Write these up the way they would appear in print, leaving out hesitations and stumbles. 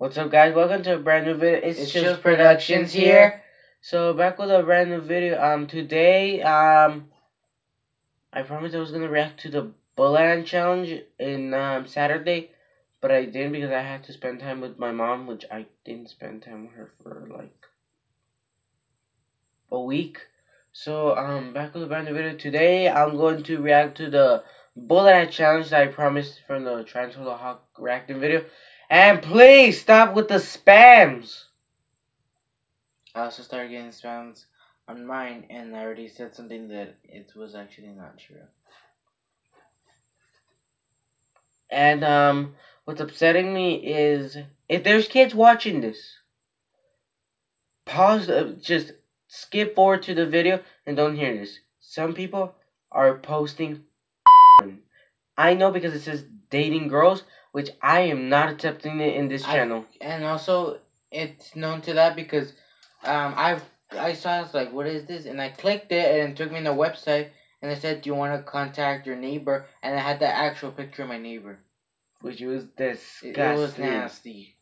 What's up, guys? Welcome to a brand new video. It's Chills Productions here. So back with a brand new video. Today, I promised I was gonna react to the Bullet Ant challenge in Saturday, but I didn't because I had to spend time with my mom, which I didn't spend time with her for like a week. So back with a brand new video. Today, I'm going to react to the Bullet Ant challenge that I promised from the Transfer the Hawk reacting video. And please stop with the spams. I also started getting spams on mine, and I already said something that it was actually not true. And what's upsetting me is if there's kids watching this, pause, just skip forward to the video and don't hear this. Some people are posting I know because it says dating girls, which I am not accepting it in this channel. And also, it's known to that because I saw, I was like, what is this? And I clicked it, and it took me to the website, and it said, do you want to contact your neighbor? And it had the actual picture of my neighbor. Which was disgusting. It was nasty.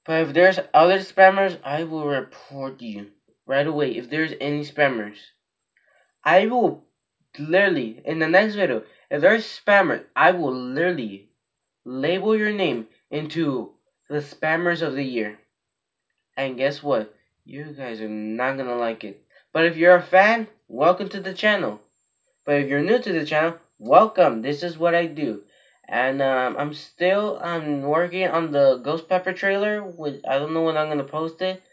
But if there's other spammers, I will report you right away. If there's any spammers, I will literally, in the next video, if there's spammers, I will literally label your name into the spammers of the year. And guess what? You guys are not gonna like it. But if you're a fan, welcome to the channel. But if you're new to the channel, welcome. This is what I do. And I'm still working on the Ghost Pepper trailer, which I don't know when I'm gonna post it.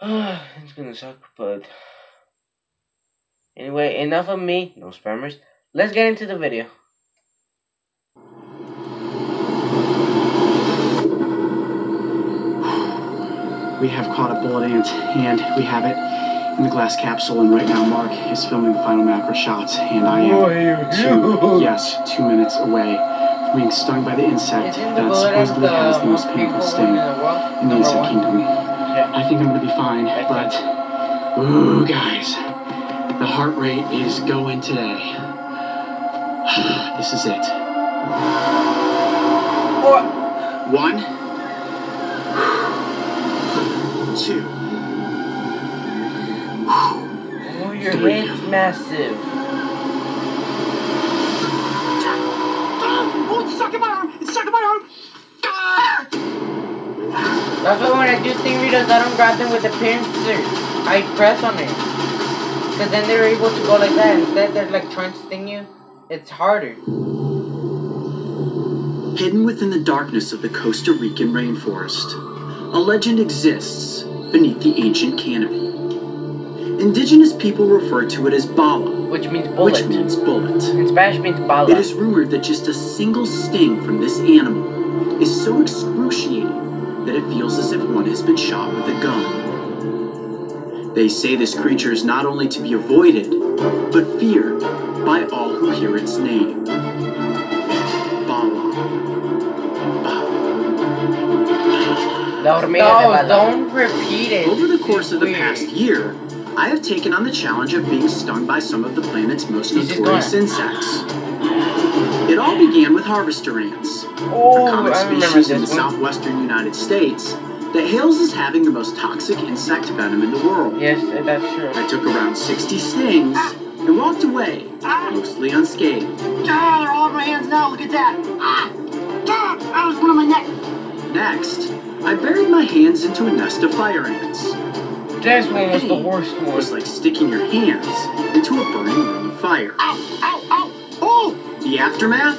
It's gonna suck, but anyway, enough of me. No spammers. Let's get into the video. We have caught a bullet ant, and we have it in the glass capsule, and right now Mark is filming the final macro shots, and I am 2 minutes away from being stung by the insect that supposedly has the most painful sting in the insect kingdom. I think I'm going to be fine, but, ooh, guys, the heart rate is going today. This is it. 1, 2. Oh, your head's massive. Oh, it's stuck in my arm! It's stuck in my arm! That's why when I do sting videos, I don't grab them with the pincer. I press on it. Because then they're able to go like that. Instead, they're like trying to sting you. It's harder. Hidden within the darkness of the Costa Rican rainforest, a legend exists beneath the ancient canopy. Indigenous people refer to it as bala, which means bullet. In Spanish means bala. It is rumored that just a single sting from this animal is so excruciating that it feels as if one has been shot with a gun. They say this creature is not only to be avoided, but feared by all who hear its name. Bala. No, don't repeat it. Over the course of the past year, I have taken on the challenge of being stung by some of the planet's most notorious insects. It all began with harvester ants, a common species in the southwestern United States that hails as having the most toxic insect venom in the world. Yes, that's true. I took around 60 stings and walked away, mostly unscathed. Ah, they're all over my hands now, look at that! Ah! Ah! That was one on my neck! Next, I buried my hands into a nest of fire ants. This one was the worst one. It was like sticking your hands into a burning room of fire. Ow! Ow! Ow! Oh! The aftermath?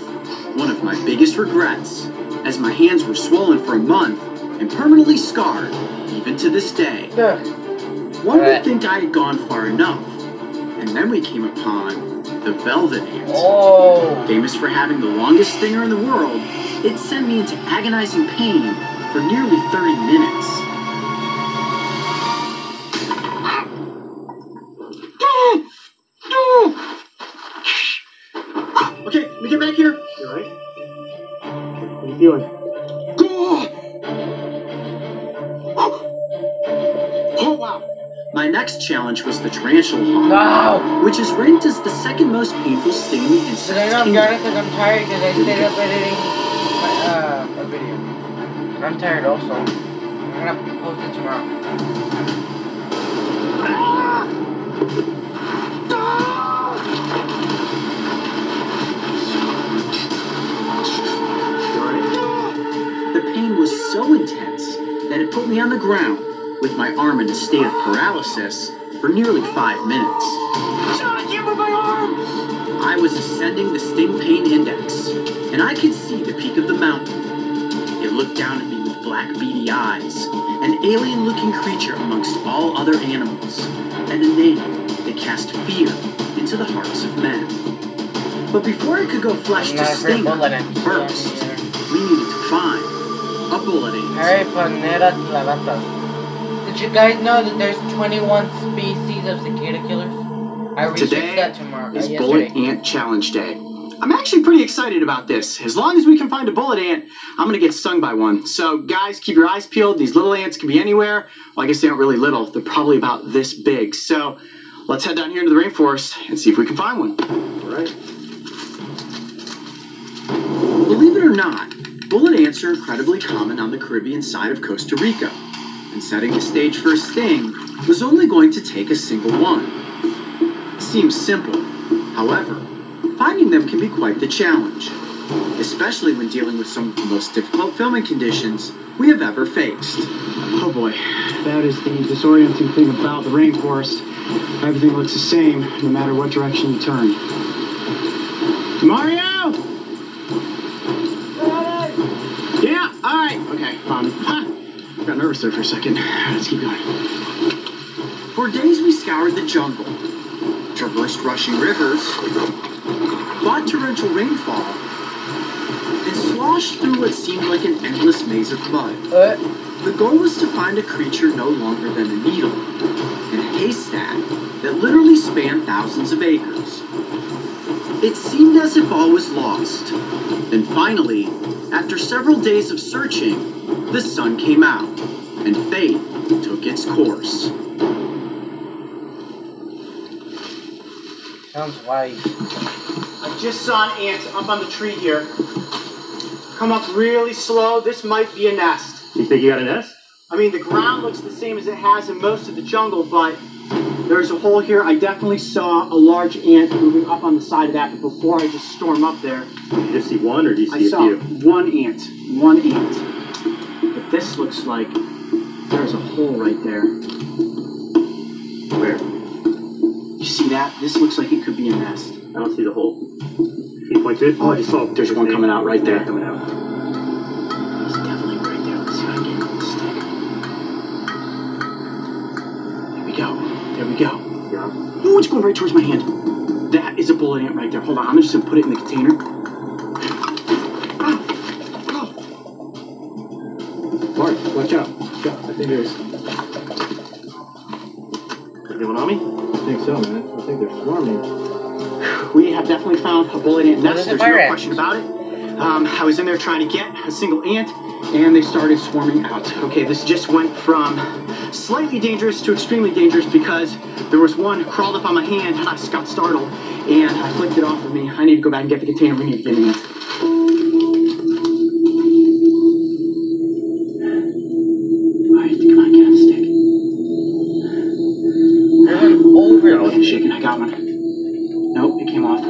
One of my biggest regrets, as my hands were swollen for a month and permanently scarred, even to this day. One would think I had gone far enough, and then we came upon the velvet ant. Famous for having the longest stinger in the world, it sent me into agonizing pain for nearly 30 minutes. Okay, let me get back here. You alright? What are you feeling? Oh, wow. My next challenge was the tarantula hawk, which is ranked as the second most painful sting in the insect kingdom. I'm tired because I stayed up editing a video. I'm tired also. I'm gonna post it tomorrow. The pain was so intense that it put me on the ground with my arm in a state of paralysis for nearly 5 minutes. John, I can't move my arm! I was ascending the sting pain index, and I could see the peak of the mountain. It looked down at me with black beady eyes, an alien-looking creature amongst all other animals, and a name that cast fear into the hearts of men. But before it could go flesh to sting, first, we needed to find a bullet ant. Ay, panera tlalatas. Did you guys know that there's 21 species of cicada killers? I researched Today that tomorrow. is Yesterday. Bullet Ant Challenge Day. I'm actually pretty excited about this. As long as we can find a bullet ant, I'm gonna get stung by one. So guys, keep your eyes peeled. These little ants can be anywhere. Well, I guess they aren't really little. They're probably about this big. So let's head down here into the rainforest and see if we can find one. All right. Believe it or not, bullet ants are incredibly common on the Caribbean side of Costa Rica. And setting the stage for a sting was only going to take a single one. It seems simple. However, finding them can be quite the challenge, especially when dealing with some of the most difficult filming conditions we have ever faced. Oh boy, that is the disorienting thing about the rainforest. Everything looks the same no matter what direction you turn. Mario! Yeah, alright. Okay, found him. Got nervous there for a second. Let's keep going. For days we scoured the jungle, traversed rushing rivers, fought torrential rainfall, and sloshed through what seemed like an endless maze of mud. The goal was to find a creature no longer than a needle, in a haystack that literally spanned thousands of acres. It seemed as if all was lost. Then finally, after several days of searching, the sun came out, and fate took its course. Sounds wise. I just saw an ant up on the tree here. Come up really slow. This might be a nest. You think you got a nest? I mean, the ground looks the same as it has in most of the jungle, but there's a hole here. I definitely saw a large ant moving up on the side of that, but before I just storm up there, Did you just see one, or do you I see a saw few? one ant. One ant. But this looks like there's a hole right there. Where? You see that? This looks like it could be a nest. I don't see the hole. Can you point to it? Oh, I just saw. there's one coming out right there. Coming out. He's definitely right there. Let's see if I can get him with the stick. There we go. There we go. Yeah. Oh, it's going right towards my hand. That is a bullet ant right there. Hold on, I'm just gonna put it in the container. Mark, watch out. Watch out. I think there's. Anyone on me? I think so, man. I think they're swarming. We have definitely found a bullet ant nest. is a There's fire no ant? question about it. I was in there trying to get a single ant, and they started swarming out. Okay, this just went from slightly dangerous to extremely dangerous because there was one who crawled up on my hand, and I just got startled, and I flicked it off of me. I need to go back and get the container. We need to get an ant. Alright, come on, get on the stick. There's one over No, it's shaking. I got one. Nope, it came off.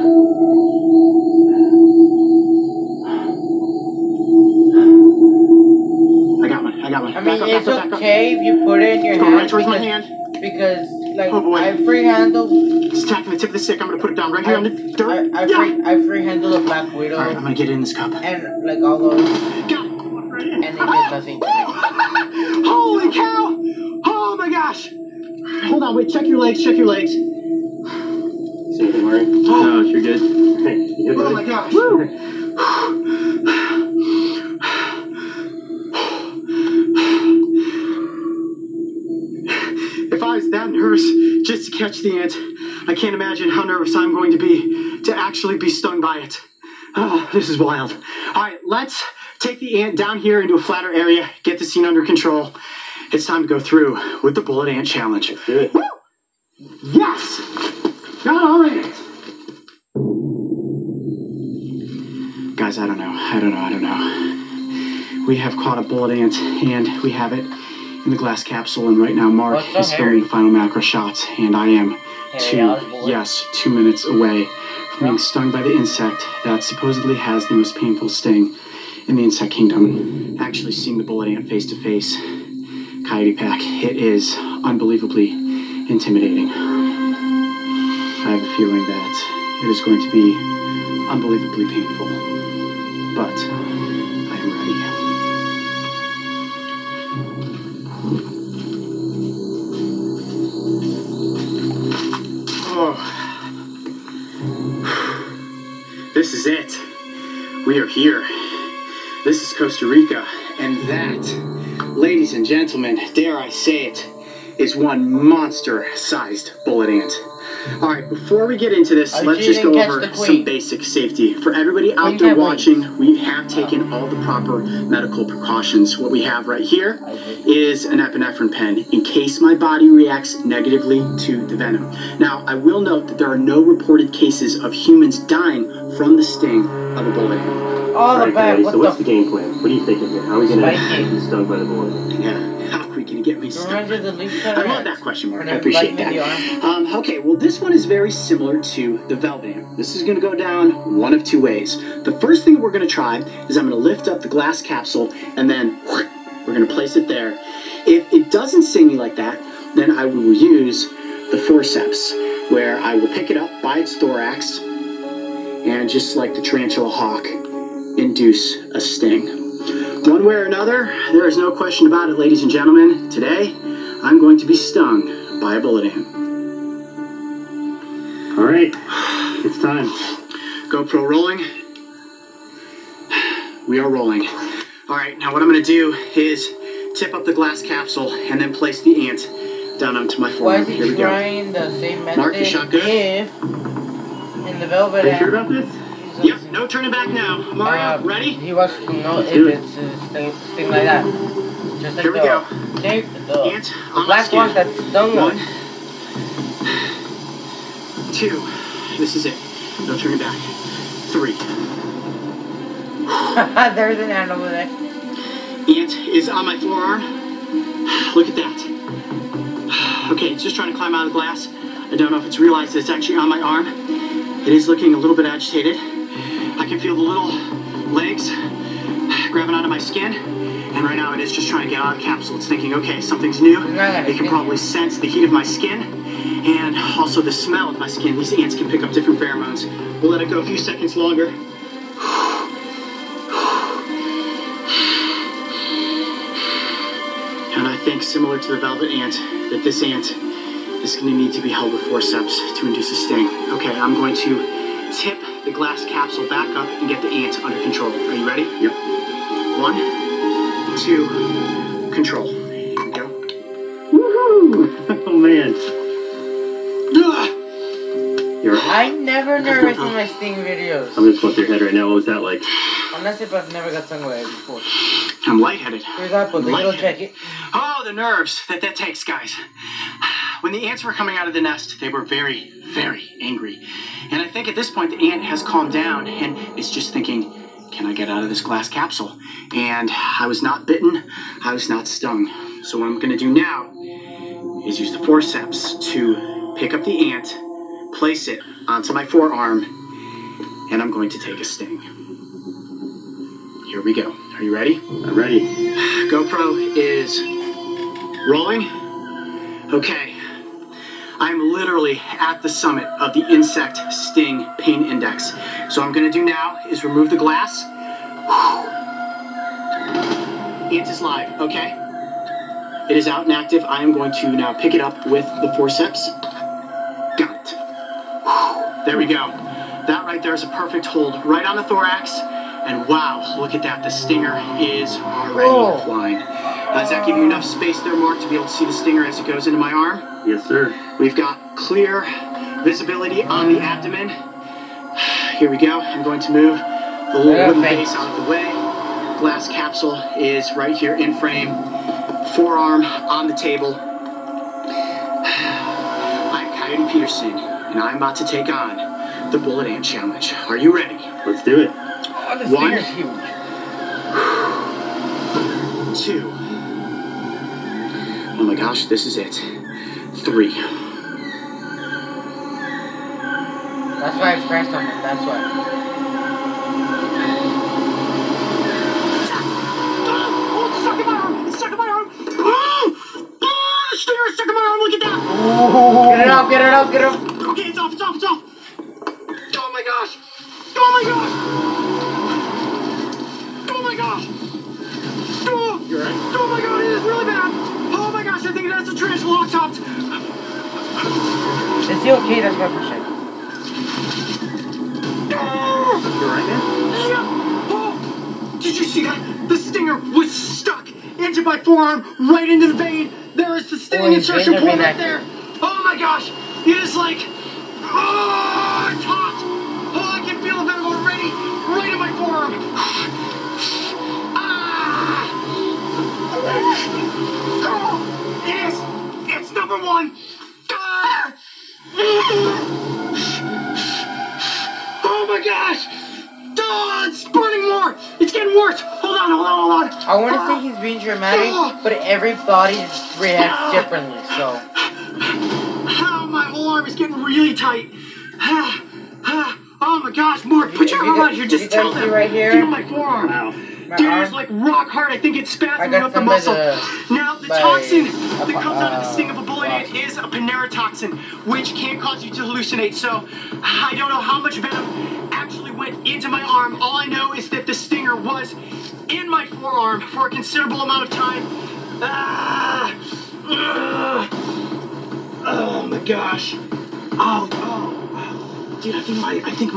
I got one. I got one. I mean, Back up, it's back up, back up. okay if you put it in your It's going hand right towards my because, hand. because like Oh, boy. I free handle. It's attacking the tip of the stick. I'm gonna put it down right here on the dirt. I free handle a black widow Alright, I'm gonna get it in this cup. and like all those, Got it. Right in. and it did nothing to me. Holy cow! Oh my gosh! Hold on, wait, check your legs, check your legs. See anything, Mark? No, you're good. Hey, you good, Oh buddy? my gosh! If I was that nervous just to catch the ant, I can't imagine how nervous I'm going to be to actually be stung by it. Oh, this is wild. Alright, let's take the ant down here into a flatter area, get the scene under control. It's time to go through with the bullet ant challenge. Let's do it. Woo! Yes! Got our ant! Guys, I don't know. We have caught a bullet ant, and we have it in the glass capsule, and right now Mark is filming the final macro shots, and I am 2 minutes away from being stung by the insect that supposedly has the most painful sting in the insect kingdom. Actually seeing the bullet ant face to face, Coyote Pack, it is unbelievably intimidating. I have a feeling that it is going to be unbelievably painful, but I am ready. Oh, this is it. We are here. This is Costa Rica, and that, ladies and gentlemen, dare I say it, is one monster-sized bullet ant. Alright, before we get into this, let's just go over some basic safety. For everybody out there watching, we have taken all the proper medical precautions. What we have right here is an epinephrine pen in case my body reacts negatively to the venom. Now, I will note that there are no reported cases of humans dying from the sting of a bullet ant. Oh, the bag, so what's the game plan? What are you thinking here? How are we going to get stung by the bullet? Yeah, how are we going to get me stung? I love that question, Mark. I appreciate that. Okay, well, this one is very similar to the velvet ant. This is going to go down one of two ways. The first thing we're going to try is I'm going to lift up the glass capsule, and then we're going to place it there. If it doesn't sting me like that, then I will use the forceps, where I will pick it up by its thorax, and just like the tarantula hawk, induce a sting. One way or another, there is no question about it, ladies and gentlemen. Today, I'm going to be stung by a bullet ant. All right, it's time. GoPro rolling. We are rolling. All right, now what I'm going to do is tip up the glass capsule and then place the ant down onto my forearm. Why is he trying the same method? Mark, you shot good? If in the velvet ant. Are you sure about this? Yep, no turning back now. Mario, ready? He wants to know if it's sting like that. Just like here we go. The ant on black one that stung us. 1, 2. This is it. No turning back. 3. There's an ant over there. Ant is on my forearm. Look at that. Okay, it's just trying to climb out of the glass. I don't know if it's realized that it's actually on my arm. It is looking a little bit agitated. I can feel the little legs grabbing onto my skin, and right now it is just trying to get out of the capsule. It's thinking, okay, something's new. It can probably sense the heat of my skin, and also the smell of my skin. These ants can pick up different pheromones. We'll let it go a few seconds longer. And I think, similar to the velvet ant, that this ant is going to need to be held with forceps to induce a sting. Okay, I'm going to tip the glass capsule back up and get the ant under control. Are you ready? Yep. 1, 2, control. Here we go. Woohoo! Oh, man. You're right. I'm never nervous in my sting videos. I'm going to flip your head right now. What was that like? Unless if I've never got stung by it before. I'm lightheaded. For example, the little jacket. Oh, the nerves that takes, guys. When the ants were coming out of the nest, they were very, very angry. And I think at this point, the ant has calmed down and is just thinking, can I get out of this glass capsule? And I was not bitten. I was not stung. So what I'm going to do now is use the forceps to pick up the ant, place it onto my forearm, and I'm going to take a sting. Here we go. Are you ready? I'm ready. GoPro is rolling. Okay. I'm literally at the summit of the insect sting pain index. So what I'm going to do now is remove the glass. Ant is live, okay? It is out and active. I am going to now pick it up with the forceps. Got it. There we go. That right there is a perfect hold right on the thorax. And wow, look at that. The stinger is already flying. Does that give you enough space there, Mark, to be able to see the stinger as it goes into my arm? Yes, sir. We've got clear visibility on the abdomen. Here we go. I'm going to move the little wooden base out of the way. Glass capsule is right here in frame. Forearm on the table. I'm Coyote Peterson, and I'm about to take on the Bullet Ant Challenge. Are you ready? Let's do it. Oh, the One. finger's huge. 2. Oh my gosh, this is it. 3. That's why I pressed on it. That's why. Oh, it's stuck in my arm! It's stuck in my arm! Oh, the stinger is stuck in my arm! Look at that! Get it out! Get it out! Get it out! Okay, it's off! It's off! It's off! Oh my gosh! Oh my gosh! Oh my gosh! Oh, you're right. Oh my god, it is really bad! Oh my gosh, I think that's a tarantula on top! Is he okay? That's my question. You're right, man? Yeah! Oh! Did you see that? The stinger was stuck into my forearm, right into the vein. There is the stinging insertion point right there. Oh my gosh! It is like... Oh, it's hot! Oh, I can feel the venom already! Right in my forearm! Ah! Oh, yes! It's number 1! Ah! Oh my gosh! Oh, it's burning more! It's getting worse! Hold on! I want to say he's being dramatic, but everybody reacts differently, so... Oh, my whole arm is getting really tight. Oh my gosh, Mark, put your arm out here. Just tell them. Right here? Feel my forearm. Wow. Dude, it's like rock hard. I think it's spasming up the muscle. Now, the toxin that comes out of the sting of a bullet ant is a panerotoxin, which can cause you to hallucinate. So, I don't know how much venom actually went into my arm. All I know is that the stinger was in my forearm for a considerable amount of time. Oh my gosh. Oh. Dude, I think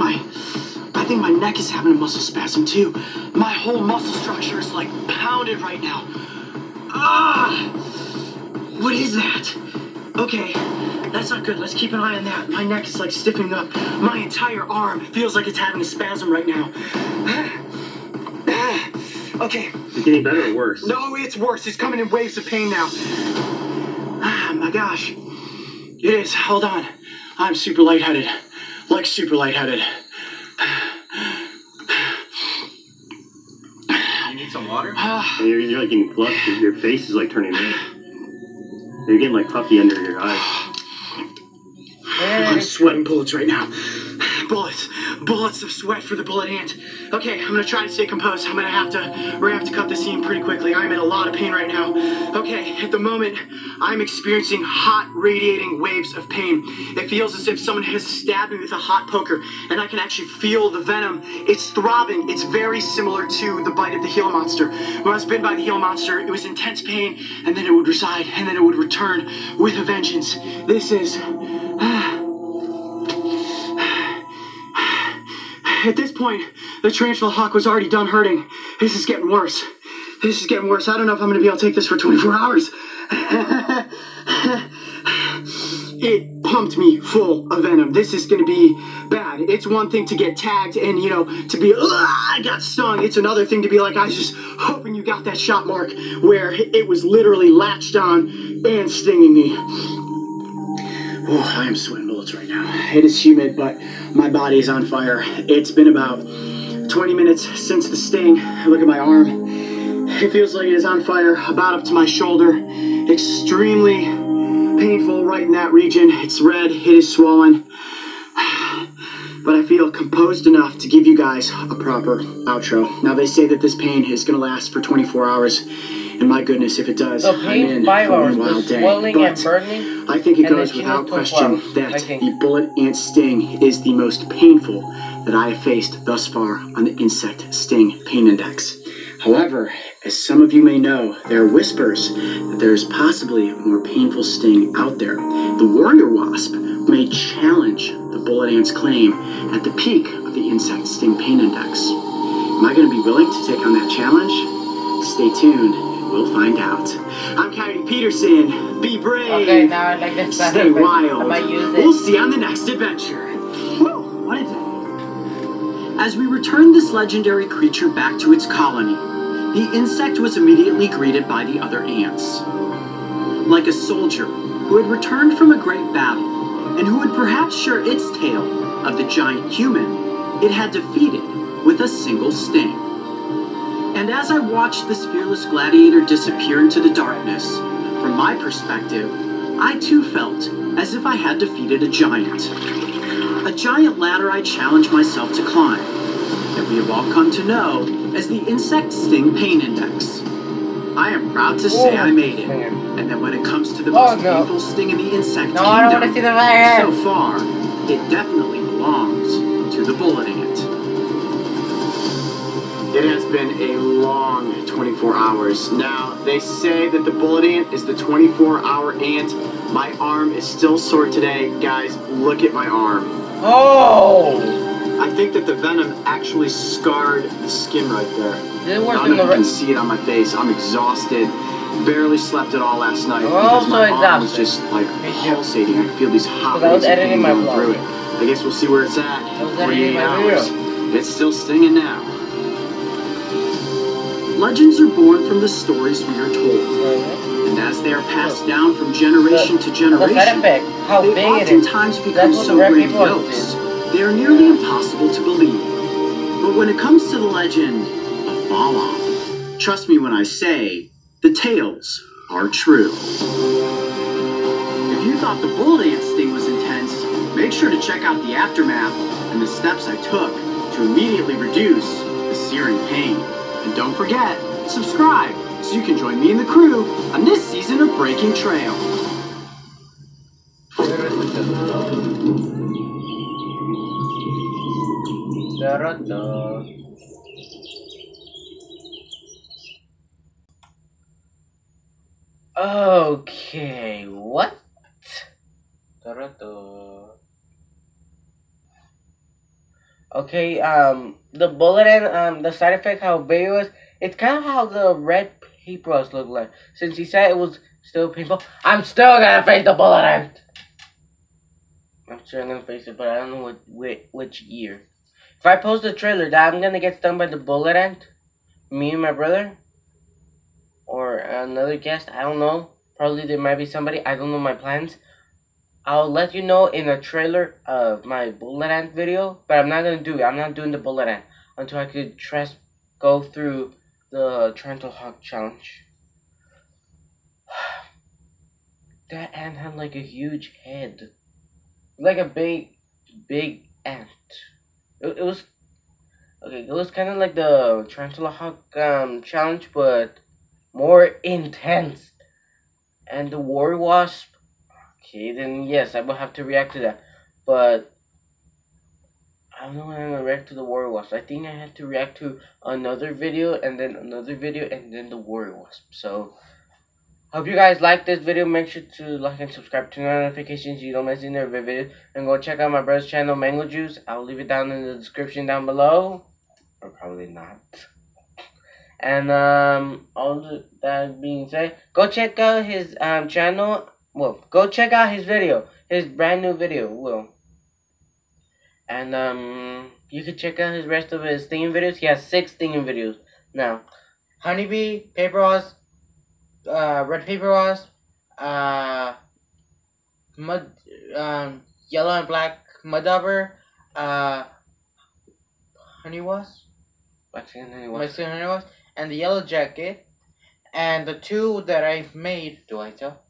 my neck is having a muscle spasm too. My whole muscle structure is like pounded right now. What is that? Okay, that's not good. Let's keep an eye on that. My neck is like stiffening up. My entire arm feels like it's having a spasm right now. Okay. Is it getting better or worse? No, it's worse. It's coming in waves of pain now. My gosh. It is. Hold on. I'm super lightheaded. Like super lightheaded. You need some water? You're like getting flushed. Your face is like turning red. You're getting like puffy under your eyes. I'm sweating bullets right now. Bullets of sweat for the bullet ant. Okay, I'm gonna try to stay composed. We're gonna have to cut the scene pretty quickly. I'm in a lot of pain right now. Okay, at the moment, I'm experiencing hot, radiating waves of pain. It feels as if someone has stabbed me with a hot poker, and I can actually feel the venom. It's throbbing. It's very similar to the bite of the Gila monster. When I was bitten by the Gila monster, it was intense pain, and then it would reside, and then it would return with a vengeance. This is... At this point, the tarantula hawk was already done hurting. This is getting worse. I don't know if I'm going to be able to take this for 24 hours. It pumped me full of venom. This is going to be bad. It's one thing to get tagged and, to be, I got stung. It's another thing to be like, I was just hoping you got that shot, Mark, where it was literally latched on and stinging me. Oh, I am sweating bullets right now. It is humid, but my body is on fire. It's been about 20 minutes since the sting. Look at my arm. It feels like it is on fire, about up to my shoulder. Extremely painful right in that region. It's red, it is swollen. But I feel composed enough to give you guys a proper outro. Now, they say that this pain is going to last for 24 hours. And my goodness, if it does, the pain, I'm in 5 for hours, a wild day. swelling But and burning. I think it goes without question that the bullet ant sting is the most painful that I have faced thus far on the Insect Sting Pain Index. However, as some of you may know, there are whispers that there is possibly a more painful sting out there. The warrior wasp may challenge the bullet ant's claim at the peak of the Insect Sting Pain Index. Am I going to be willing to take on that challenge? Stay tuned. We'll find out. I'm Coyote Peterson. Be brave. Okay, now I like this. Stay wild. I might use it. We'll see you on the next adventure. Woo, what a day. As we returned this legendary creature back to its colony, the insect was immediately greeted by the other ants. Like a soldier who had returned from a great battle, and who would perhaps share its tale of the giant human it had defeated with a single sting. And as I watched this fearless gladiator disappear into the darkness, from my perspective, I too felt as if I had defeated a giant. A giant ladder I challenged myself to climb, that we have all come to know as the Insect Sting Pain Index. I am proud to say I made it, and that when it comes to the most painful sting in the insect No, I don't want to kingdom, see the fire. so far, it definitely belongs to the bullet ant. It has been a long 24 hours. Now, they say that the bullet ant is the 24-hour ant. My arm is still sore today. Guys, look at my arm. Oh! I think that the venom actually scarred the skin right there. This is I worse don't than know the if you can rest. see it on my face. I'm exhausted. Barely slept at all last night I'm because also my arm was exhausted. just like Me too. pulsating. I feel these hot 'Cause I was waves of editing pain my going vlog. through it. I guess we'll see where it's at. I was in editing 48 my hours. video. It's still stinging now. Legends are born from the stories we are told, and as they are passed down from generation to The side generation, effect, how they big it is. oftentimes become That's what so the red people grandiose, they are nearly impossible to believe. But when it comes to the legend of Balaam, trust me when I say, the tales are true. If you thought the bullet ant sting was intense, make sure to check out the aftermath and the steps I took to immediately reduce the searing pain. And don't forget, subscribe so you can join me and the crew on this season of Breaking Trail. Okay, what? Okay, the bullet and the side effect, how big it was, it's kind of how the red paperos look like. Since he said it was still painful, I'm still gonna face the bullet ant. I'm sure I'm gonna face it, but I don't know which year. If I post a trailer that I'm gonna get stung by the bullet ant, me and my brother, or another guest, I don't know. Probably there might be somebody. I don't know my plans. I'll let you know in a trailer of my bullet ant video, but I'm not gonna do it. I'm not doing the bullet ant until I could go through the Tarantula Hawk challenge. That ant had like a huge head, like a big ant. It was okay. It was kind of like the Tarantula Hawk challenge, but more intense. And the War Wasp. Okay, then yes, I will have to react to that. But I don't know when I'm gonna react to the War Wasp. I think I have to react to another video and then another video and then the War Wasp. So hope you guys like this video. Make sure to like and subscribe, turn on notifications so you don't miss any of the videos. And go check out my brother's channel, Mango Juice. I'll leave it down in the description down below. Or probably not. And that being said, go check out his channel. Well, go check out his video, his brand new video. Will. And you can check out his rest of his stinging videos. He has 6 stinging videos now. Honeybee, paper wasp, red paper wasp, mud, yellow and black mud dauber, honey wasp, Mexican honey wasp. Mexican honey wasp, and the yellow jacket. And the 2 that I've made, do I tell?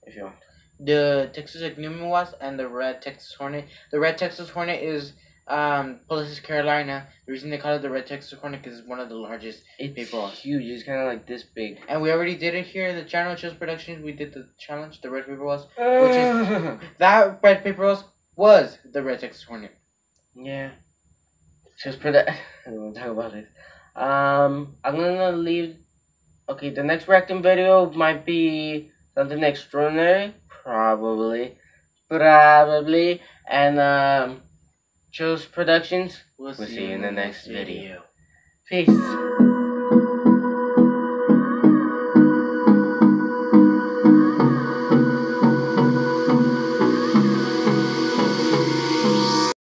If you want. The Texas Ichneumon wasp and the red Texas hornet. The red Texas hornet is Polysis carolina. The reason they call it the red Texas hornet is one of the largest paper wasps. Huge. It's kind of like this big. And we already did it here in the channel, Chills Productions. We did the challenge, the red paper wasp, which is that red paper wasp was the red Texas hornet. Yeah. Just for that. I don't want to talk about it. I'm gonna leave. Okay, the next reacting video might be something extraordinary. Probably. And Chills Productions. We'll see you in the next video. video. Peace.